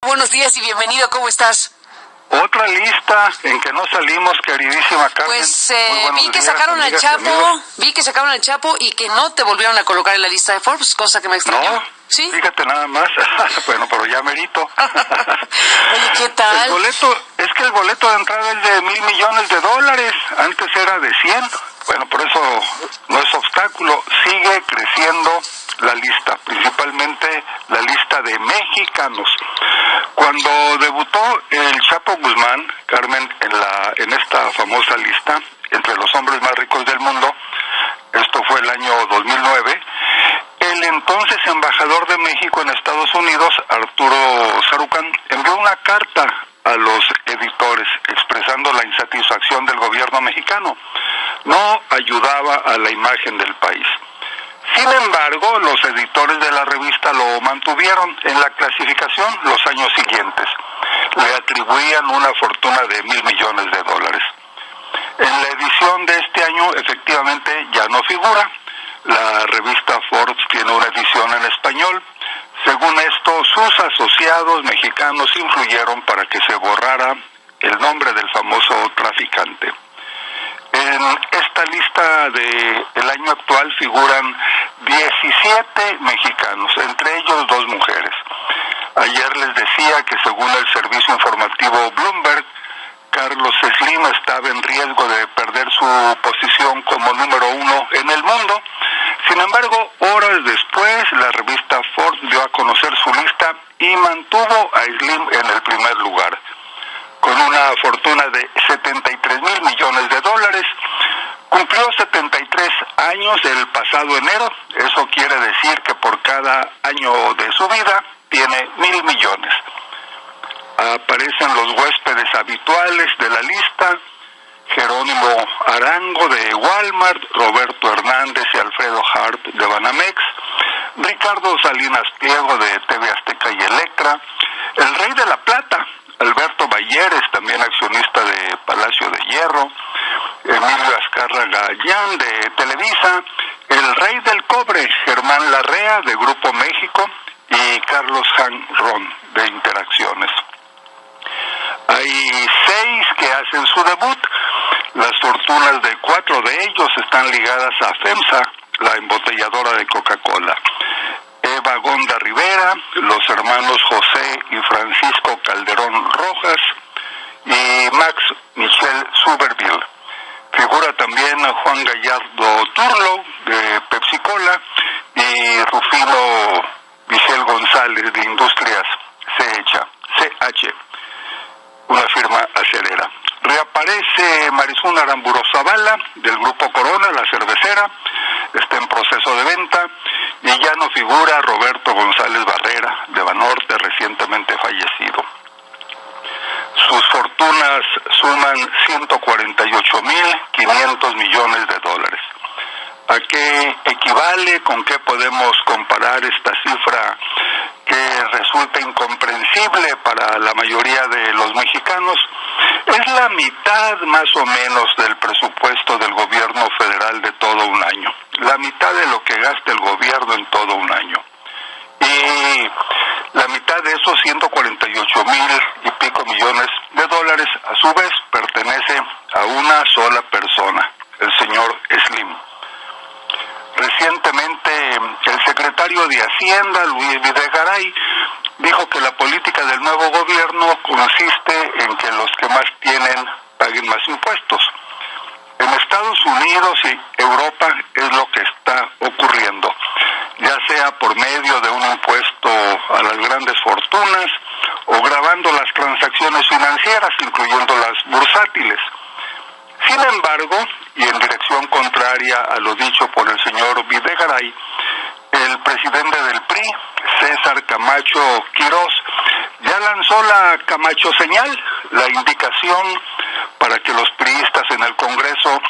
Buenos días y bienvenido, ¿cómo estás? Otra lista en que no salimos, queridísima Carmen. Pues vi que sacaron al Chapo y que no te volvieron a colocar en la lista de Forbes, cosa que me extrañó. No, ¿sí? Fíjate nada más. Bueno, pero ya merito. Oye, ¿qué tal? El boleto de entrada es de $1,000 millones. Antes era de 100. Bueno, por eso no es obstáculo. Sigue creciendo la lista, principalmente la lista de mexicanos. Cuando debutó el Chapo Guzmán, Carmen, en esta famosa lista, entre los hombres más ricos del mundo, esto fue el año 2009, el entonces embajador de México en Estados Unidos, Arturo Sarucán, envió una carta a los editores expresando la insatisfacción del gobierno mexicano. No ayudaba a la imagen del país. Sin embargo, los editores de la revista lo mantuvieron en la clasificación los años siguientes. Le atribuían una fortuna de $1,000 millones. En la edición de este año, efectivamente, ya no figura. La revista Forbes tiene una edición en español. Según esto, sus asociados mexicanos influyeron para que se borrara el nombre del famoso traficante. En esta lista del año actual figuran 17 mexicanos, entre ellos 2 mujeres. Ayer les decía que según el servicio informativo Bloomberg, Carlos Slim estaba en riesgo de perder su posición como número 1 en el mundo. Sin embargo, horas después, la revista Forbes dio a conocer su lista y mantuvo a Slim en el primer lugar. Con una fortuna de $73,000 millones. Cumplió 73 años el pasado enero. Eso quiere decir que por cada año de su vida tiene $1,000 millones. Aparecen los huéspedes habituales de la lista: Jerónimo Arango de Walmart, Roberto Hernández y Alfredo Hart de Banamex, Ricardo Salinas Pliego de TV Azteca y Electra, el Rey de la Plata, Alberto Balleres, también accionista de Palacio de Hierro, Emilio Azcárraga Gallán de Televisa, el Rey del Cobre, Germán Larrea de Grupo México y Carlos Han Ron de Interacciones. Hay 6 que hacen su debut. Las fortunas de 4 de ellos están ligadas a FEMSA, la embotelladora de Coca-Cola. Eva Gonda Rivera, los hermanos José y Francisco Calderón Rojas y Max Michel Suberville. Figura también Juan Gallardo Turlo de Pepsi Cola y Rufino Michel González de Industrias CH, una firma acerera. Reaparece Marisún Aramburo Zavala del Grupo Corona, la cervecera, está en proceso de venta, y ya no figura Roberto González Barrera de Banorte, recientemente fallecido. Sus fortunas suman $148,500 millones. ¿A qué equivale? ¿Con qué podemos comparar esta cifra que resulta incomprensible para la mayoría de los mexicanos? Es la mitad más o menos del presupuesto del gobierno federal de todo un año. La mitad de lo que gasta el gobierno en todo un año. Y la mitad de esos $148,000 y pico millones, a su vez, pertenece a una sola persona, el señor Slim. Recientemente, el secretario de Hacienda, Luis Videgaray, dijo que la política del nuevo gobierno consiste en que los que más tienen paguen más impuestos. En Estados Unidos y Europa es lo que está ocurriendo, ya sea por medio de un impuesto a las grandes fortunas o gravando las transacciones financieras, incluyendo las bursátiles. Sin embargo, y en dirección contraria a lo dicho por el señor Videgaray, el presidente del PRI, César Camacho Quirós, ya lanzó la Camacho señal, la indicación para que los priistas en el Congreso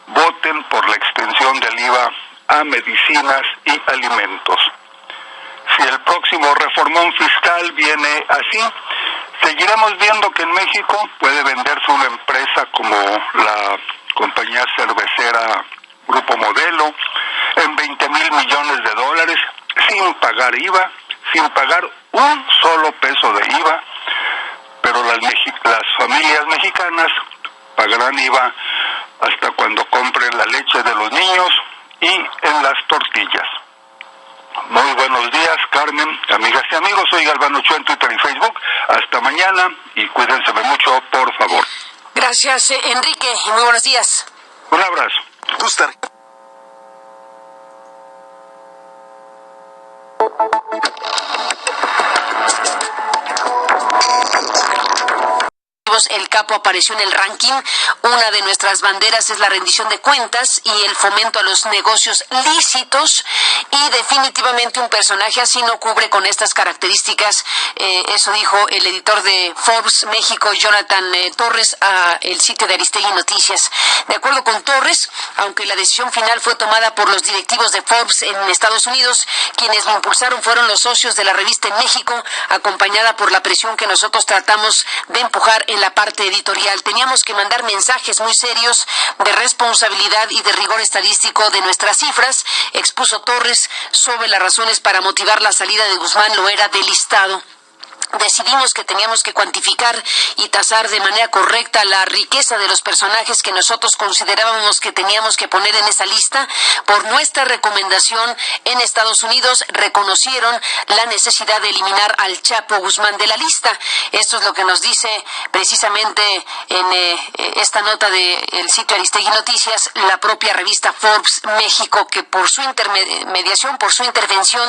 voten por la extensión del IVA a medicinas y alimentos. Si el próximo reformón fiscal viene así, seguiremos viendo que en México puede venderse una empresa como la compañía cervecera Grupo Modelo en $20,000 millones sin pagar IVA, sin pagar un solo peso de IVA, pero las familias mexicanas pagarán IVA hasta cuando compren la leche de los niños y en las tortillas. Muy buenos días, Carmen, amigas y amigos. Soy Galván Ochoa en Twitter y Facebook. Hasta mañana y cuídense mucho, por favor. Gracias, Enrique, y muy buenos días. Un abrazo. Gustar. El capo apareció en el ranking. Una de nuestras banderas es la rendición de cuentas y el fomento a los negocios lícitos, y definitivamente un personaje así no cubre con estas características. Eso dijo el editor de Forbes México, Jonathan Torres, a el sitio de Aristegui Noticias. De acuerdo con Torres, aunque la decisión final fue tomada por los directivos de Forbes en Estados Unidos, quienes lo impulsaron fueron los socios de la revista en México, acompañada por la presión que nosotros tratamos de empujar en la parte editorial. Teníamos que mandar mensajes muy serios de responsabilidad y de rigor estadístico de nuestras cifras, expuso Torres sobre las razones para motivar la salida de Guzmán Loera del listado. Decidimos que teníamos que cuantificar y tasar de manera correcta la riqueza de los personajes que nosotros considerábamos que teníamos que poner en esa lista. Por nuestra recomendación en Estados Unidos reconocieron la necesidad de eliminar al Chapo Guzmán de la lista. Esto es lo que nos dice precisamente en esta nota del sitio Aristegui Noticias la propia revista Forbes México, que por su intermediación, por su intervención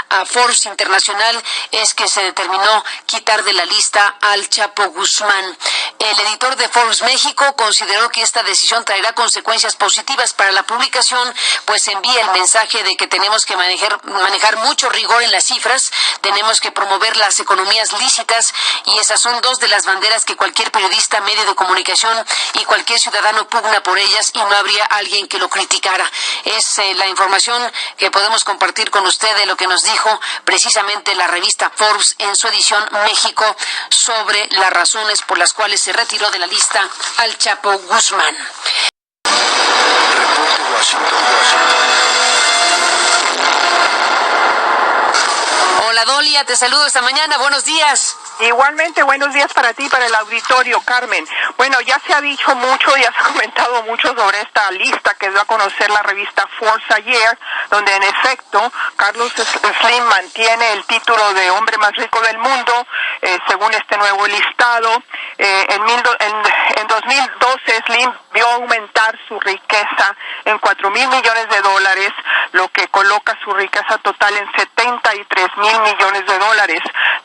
a Forbes Internacional, es que se determinó quitar de la lista al Chapo Guzmán. El editor de Forbes México consideró que esta decisión traerá consecuencias positivas para la publicación, pues envía el mensaje de que tenemos que manejar mucho rigor en las cifras, tenemos que promover las economías lícitas, y esas son dos de las banderas que cualquier periodista, medio de comunicación y cualquier ciudadano pugna por ellas, y no habría alguien que lo criticara. Es la información que podemos compartir con usted de lo que nos dijo precisamente la revista Forbes en su edición México sobre las razones por las cuales se retiró de la lista al Chapo Guzmán. Reporte Washington. Hola Dolia, te saludo esta mañana, buenos días. Igualmente, buenos días para ti, para el auditorio, Carmen. Bueno, ya se ha dicho mucho, ya se ha comentado mucho sobre esta lista que dio a conocer la revista Forbes ayer, donde en efecto Carlos Slim mantiene el título de hombre más rico del mundo, según este nuevo listado. En 2012 Slim vio aumentar su riqueza en $4,000 millones, lo que coloca su riqueza total en $73,000 millones.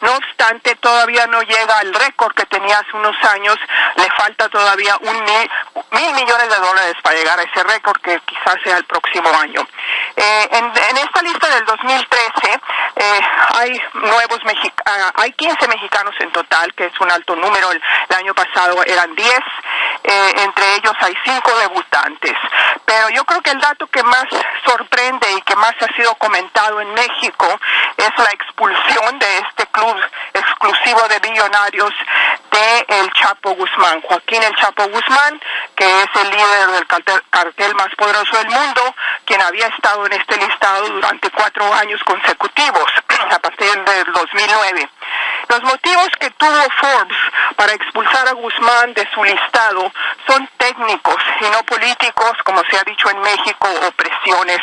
No obstante, todavía no llega al récord que tenía hace unos años. Le falta todavía $1,000 millones para llegar a ese récord, que quizás sea el próximo año. En esta lista del 2013 hay 15 mexicanos en total, que es un alto número. El año pasado eran 10, entre ellos hay 5 debutantes. Pero yo creo que el dato que más sorprende y que más ha sido comentado en México es la expulsión de este club exclusivo de billonarios de el Chapo Guzmán, Joaquín El Chapo Guzmán, que es el líder del cartel más poderoso del mundo, quien había estado en este listado durante 4 años consecutivos, a partir del 2009. Los motivos que tuvo Forbes para expulsar a Guzmán de su listado son técnicos y no políticos, como se ha dicho en México, o presiones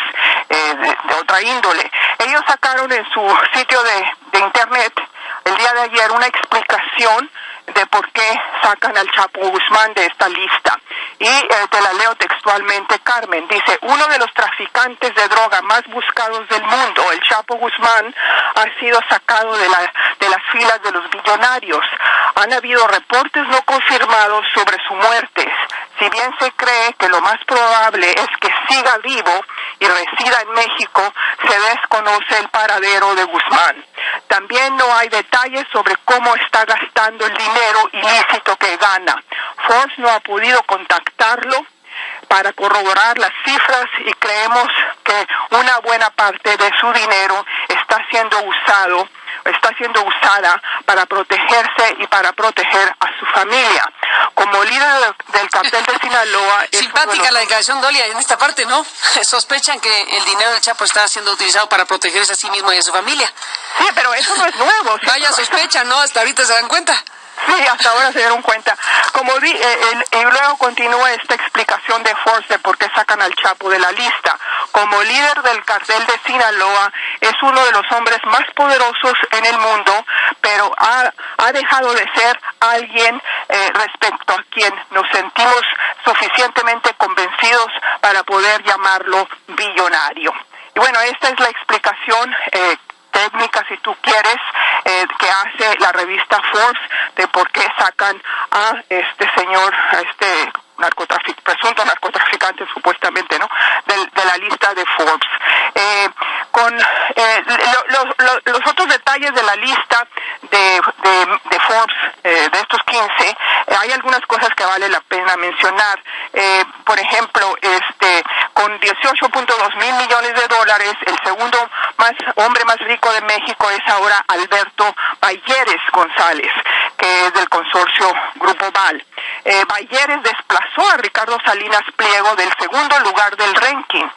de otra índole. Ellos sacaron en su sitio de internet el día de ayer una explicación de por qué sacan al Chapo Guzmán de esta lista. Y te la leo textualmente, Carmen. Dice: uno de los traficantes de droga más buscados del mundo, el Chapo Guzmán, ha sido sacado de las filas de los billonarios. Han habido reportes no confirmados sobre su muerte. Si bien se cree que lo más probable es que siga vivo y resida en México, se desconoce el paradero de Guzmán. También no hay detalles sobre cómo está gastando el dinero ilícito que gana. Forbes no ha podido contactarlo para corroborar las cifras, y creemos que una buena parte de su dinero está siendo usado está siendo usada para protegerse y para proteger a su familia. Como líder del cartel de Sinaloa... Simpática la declaración, Dolia, en esta parte, ¿no? Sospechan que el dinero del Chapo está siendo utilizado para protegerse a sí mismo y a su familia. Sí, pero eso no es nuevo. Vaya sospecha, ¿no? Hasta ahorita se dan cuenta. Sí, hasta ahora se dieron cuenta. Y luego continúa esta explicación de Forbes de por qué sacan al Chapo de la lista. Como líder del cartel de Sinaloa, es uno de los hombres más poderosos en el mundo, pero ha dejado de ser alguien respecto a quien nos sentimos suficientemente convencidos para poder llamarlo billonario. Y bueno, esta es la explicación técnica, si tú quieres, que hace la revista Forbes de por qué sacan a este señor, a este presunto narcotraficante supuestamente, ¿no?, de la lista de Forbes. Los otros detalles de la lista de Forbes, de estos 15, hay algunas cosas que vale la pena mencionar. Por ejemplo, con 18.2 mil millones de dólares, el segundo hombre más rico de México es ahora Alberto Balleres González, que es del consorcio Grupo Val. Balleres desplazó a Ricardo Salinas Pliego del segundo lugar del ranking.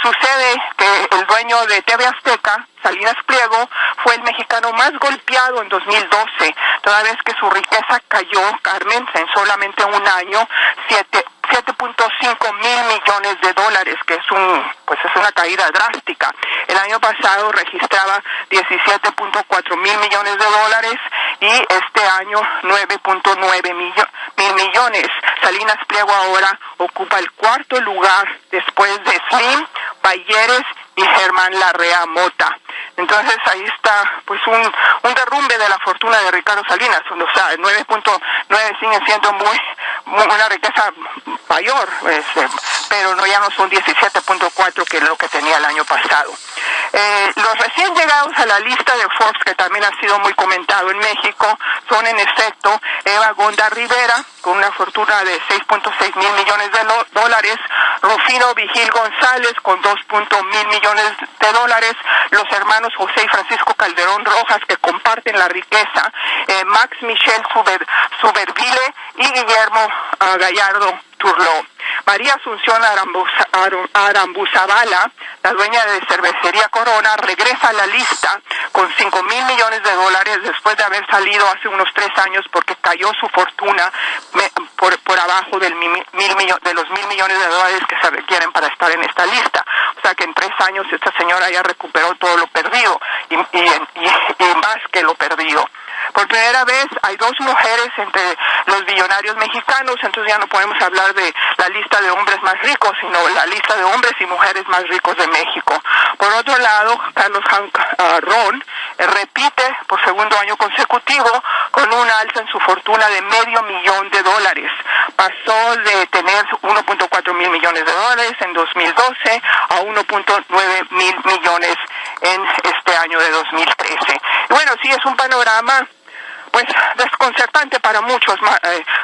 Sucede que el dueño de TV Azteca, Salinas Pliego, fue el mexicano más golpeado en 2012, toda vez que su riqueza cayó, Carmen, en solamente un año, 7.5 mil millones de dólares, que es una caída drástica. El año pasado registraba 17.4 mil millones de dólares y este año 9.9 mil millones. Salinas Pliego ahora ocupa el cuarto lugar después de Slim, Balleres y Germán Larrea Mota. Entonces ahí está pues un derrumbe de la fortuna de Ricardo Salinas. O sea, 9.9 sigue siendo una riqueza mayor, pero ya no son 17.4 que es lo que tenía el año pasado. Los recién llegados a la lista de Forbes, que también ha sido muy comentado en México, son en efecto Eva Gonda Rivera, con una fortuna de 6.6 mil millones de dólares, Rufino Vigil González, con 2.1 mil millones de dólares, los hermanos José y Francisco Calderón Rojas, que comparten la riqueza, Max Michel Suberville y Guillermo Gallardo Turló. María Asunción Arambuzabala, la dueña de cervecería Corona, regresa a la lista con 5 mil millones de dólares después de haber salido hace unos 3 años porque cayó su fortuna por abajo de los 1,000 millones de dólares que se requieren para estar en esta lista. O sea que en 3 años esta señora ya recuperó todo lo perdido y más que lo perdido. Por primera vez hay 2 mujeres entre los billonarios mexicanos, entonces ya no podemos hablar de la lista de hombres más ricos, sino la lista de hombres y mujeres más ricos de México. Por otro lado, Carlos Ron repite por segundo año consecutivo con un alza en su fortuna de $500,000. Pasó de tener 1.4 mil millones de dólares en 2012 a 1.9 mil millones en este año de 2013. Y bueno, sí es un panorama pues desconcertante para muchos,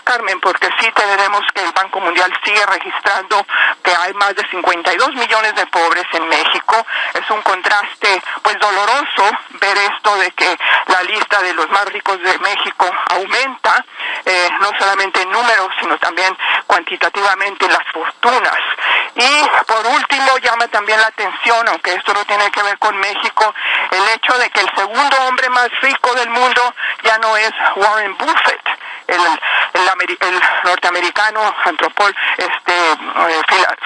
Carmen, porque sí tenemos que el Banco Mundial sigue registrando que hay más de 52 millones de pobres en México. Es un contraste pues doloroso ver esto de que la lista de los más ricos de México aumenta, no solamente en números, sino también cuantitativamente las fortunas. Y por último llama también la atención, aunque esto no tiene que ver con México, el hecho de que el segundo hombre más rico del mundo ya no es Warren Buffett, el norteamericano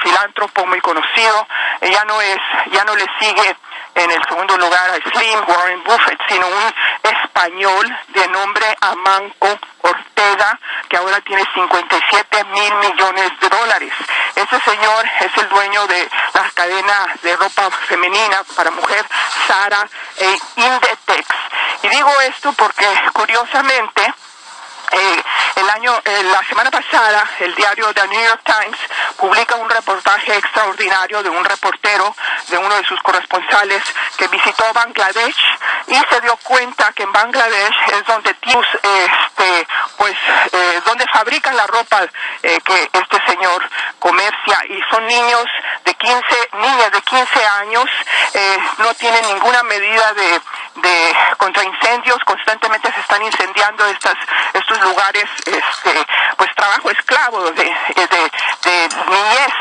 filántropo muy conocido, ya no le sigue en el segundo lugar a Slim Warren Buffett, sino un español de nombre Amancio Ortega, que ahora tiene 57 mil millones de dólares. Ese señor es el dueño de la cadena de ropa femenina para mujer Zara e Inditex. Y digo esto porque curiosamente la semana pasada el diario The New York Times publica un reportaje extraordinario de un reportero, de uno de sus corresponsales, que visitó Bangladesh y se dio cuenta que en Bangladesh es donde donde fabrican la ropa que este señor comercia, y son niñas de 15 años, no tienen ninguna medida de contra incendios, constantemente se están incendiando estos lugares, pues trabajo esclavo de niñez,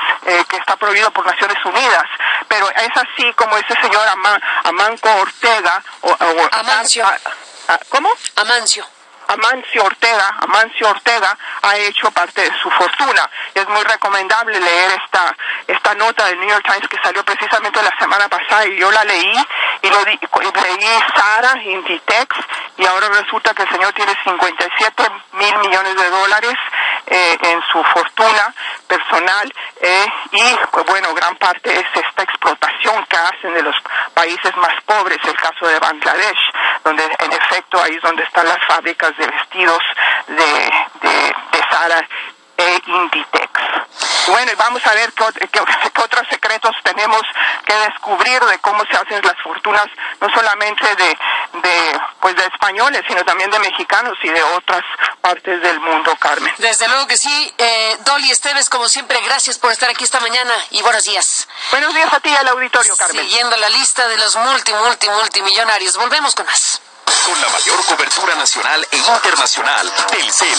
que está prohibido por Naciones Unidas, pero es así como ese señor Amancio Ortega, Amancio. ¿Cómo? Amancio Ortega ha hecho parte de su fortuna. Es muy recomendable leer esta nota del New York Times que salió precisamente la semana pasada, y yo la leí, y leí Sara, Inditex, y ahora resulta que el señor tiene 57 mil millones de dólares en su fortuna personal, y pues bueno, gran parte es esta explotación que hacen de los países más pobres, el caso de Bangladesh, donde en efecto ahí es donde están las fábricas de vestidos de Sara e Inditex. Bueno, y vamos a ver qué otros secretos tenemos que descubrir de cómo se hacen las fortunas, no solamente de españoles, sino también de mexicanos y de otras partes del mundo, Carmen. Desde luego que sí. Dolly Esteves, como siempre, gracias por estar aquí esta mañana y buenos días. Buenos días a ti y al auditorio, Carmen. Siguiendo la lista de los multimillonarios. Volvemos con más. Con la mayor cobertura nacional e internacional, Telcel.